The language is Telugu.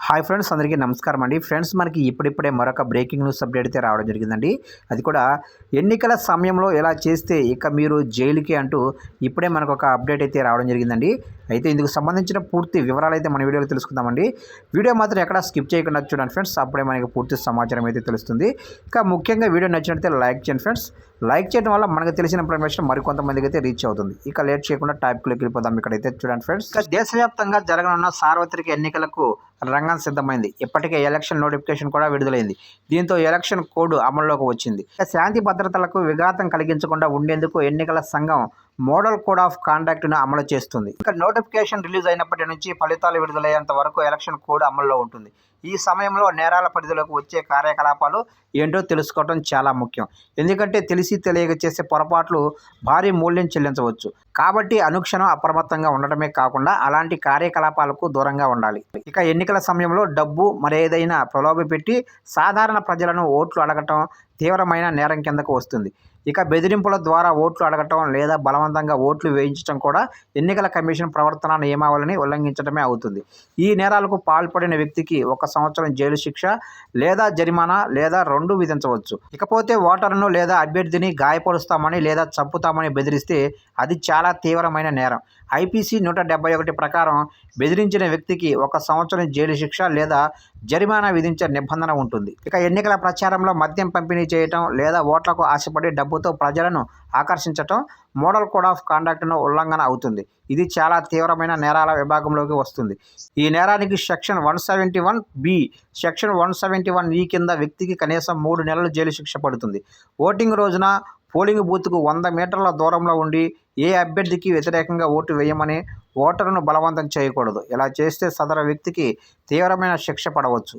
హాయ్ ఫ్రెండ్స్, అందరికీ నమస్కారం అండి. ఫ్రెండ్స్, మనకి ఇప్పుడిప్పుడే మరొక బ్రేకింగ్ న్యూస్ అప్డేట్ అయితే రావడం జరిగిందండి. అది కూడా ఎన్నికల సమయంలో ఎలా చేస్తే ఇక మీరు జైలుకి అంటూ ఇప్పుడే మనకు ఒక అప్డేట్ అయితే రావడం జరిగిందండి. అయితే ఇందుకు సంబంధించిన పూర్తి వివరాలు అయితే మన వీడియోలో తెలుసుకుందామండి. వీడియో మాత్రం ఎక్కడ స్కిప్ చేయకుండా చూడండి ఫ్రెండ్స్, అప్పుడే మనకి పూర్తి సమాచారం అయితే తెలుస్తుంది. ఇక ముఖ్యంగా వీడియో నచ్చినట్లయితే లైక్ చేయండి ఫ్రెండ్స్. లైక్ చేయడం వల్ల మనకు తెలిసిన ఇన్ఫర్మేషన్ మరికొంతమందికి అయితే రీచ్ అవుతుంది. ఇక లేట్ చేయకుండా టాపిక్లోకి వెళ్ళిపోదాం. ఇక్కడైతే చూడండి ఫ్రెండ్స్, ఇక దేశవ్యాప్తంగా జరగనున్న సార్వత్రిక ఎన్నికలకు రంగం సిద్ధమైంది. ఇప్పటికే ఎలక్షన్ నోటిఫికేషన్ కూడా విడుదలైంది. దీంతో ఎలక్షన్ కోడ్ అమల్లోకి వచ్చింది. శాంతి భద్రతలకు విఘాతం కలిగించకుండా ఉండేందుకు ఎన్నికల సంఘం మోడల్ కోడ్ ఆఫ్ కాండక్ట్ను అమలు చేస్తుంది. ఇక నోటిఫికేషన్ రిలీజ్ అయినప్పటి నుంచి ఫలితాలు విడుదలయ్యేంత వరకు ఎలక్షన్ కోడ్ అమల్లో ఉంటుంది. ఈ సమయంలో నేరాల పరిధిలోకి వచ్చే కార్యకలాపాలు ఏంటో తెలుసుకోవడం చాలా ముఖ్యం. ఎందుకంటే తెలిసి తెలియక చేసే పొరపాట్లు భారీ మూల్యం చెల్లించవచ్చు. కాబట్టి అనుక్షణం అప్రమత్తంగా ఉండటమే కాకుండా అలాంటి కార్యకలాపాలకు దూరంగా ఉండాలి. ఇక ఎన్నికల సమయంలో డబ్బు మరేదైనా ప్రలోభపెట్టి సాధారణ ప్రజలను ఓట్లు అడగటం తీవ్రమైన నేరం కిందకు వస్తుంది. ఇక బెదిరింపుల ద్వారా ఓట్లు అడగటం లేదా బలవంతంగా ఓట్లు వేయించడం కూడా ఎన్నికల కమిషన్ ప్రవర్తన నియమావళిని ఉల్లంఘించడమే అవుతుంది. ఈ నేరాలకు పాల్పడిన వ్యక్తికి 1 సంవత్సరం జైలు శిక్ష లేదా జరిమానా లేదా 2 విధించవచ్చు. ఇకపోతే ఓటరును లేదా అభ్యర్థిని గాయపరుస్తామని లేదా చంపుతామని బెదిరిస్తే అది చాలా తీవ్రమైన నేరం. ఐపీసీ 171 ప్రకారం బెదిరించిన వ్యక్తికి 1 సంవత్సరం జైలు శిక్ష లేదా జరిమానా విధించే నిబంధన ఉంటుంది. ఇక ఎన్నికల ప్రచారంలో మద్యం పంపిణీ చేయటం లేదా ఓట్లకు ఆశపడి డబ్బుతో ప్రజలను ఆకర్షించటం మోడల్ కోడ్ ఆఫ్ కాండక్ట్ను ఉల్లంఘన అవుతుంది. ఇది చాలా తీవ్రమైన నేరాల విభాగంలోకి వస్తుంది. ఈ నేరానికి సెక్షన్ 171(b), సెక్షన్ 171(e) కింద వ్యక్తికి కనీసం 3 నెలలు జైలు శిక్ష పడుతుంది. ఓటింగ్ రోజున పోలింగ్ బూత్కు 100 మీటర్ల దూరంలో ఉండి ఏ అభ్యర్థికి వ్యతిరేకంగా ఓటు వేయమని ఓటరును బలవంతం చేయకూడదు. ఇలా చేస్తే సదరు వ్యక్తికి తీవ్రమైన శిక్ష పడవచ్చు.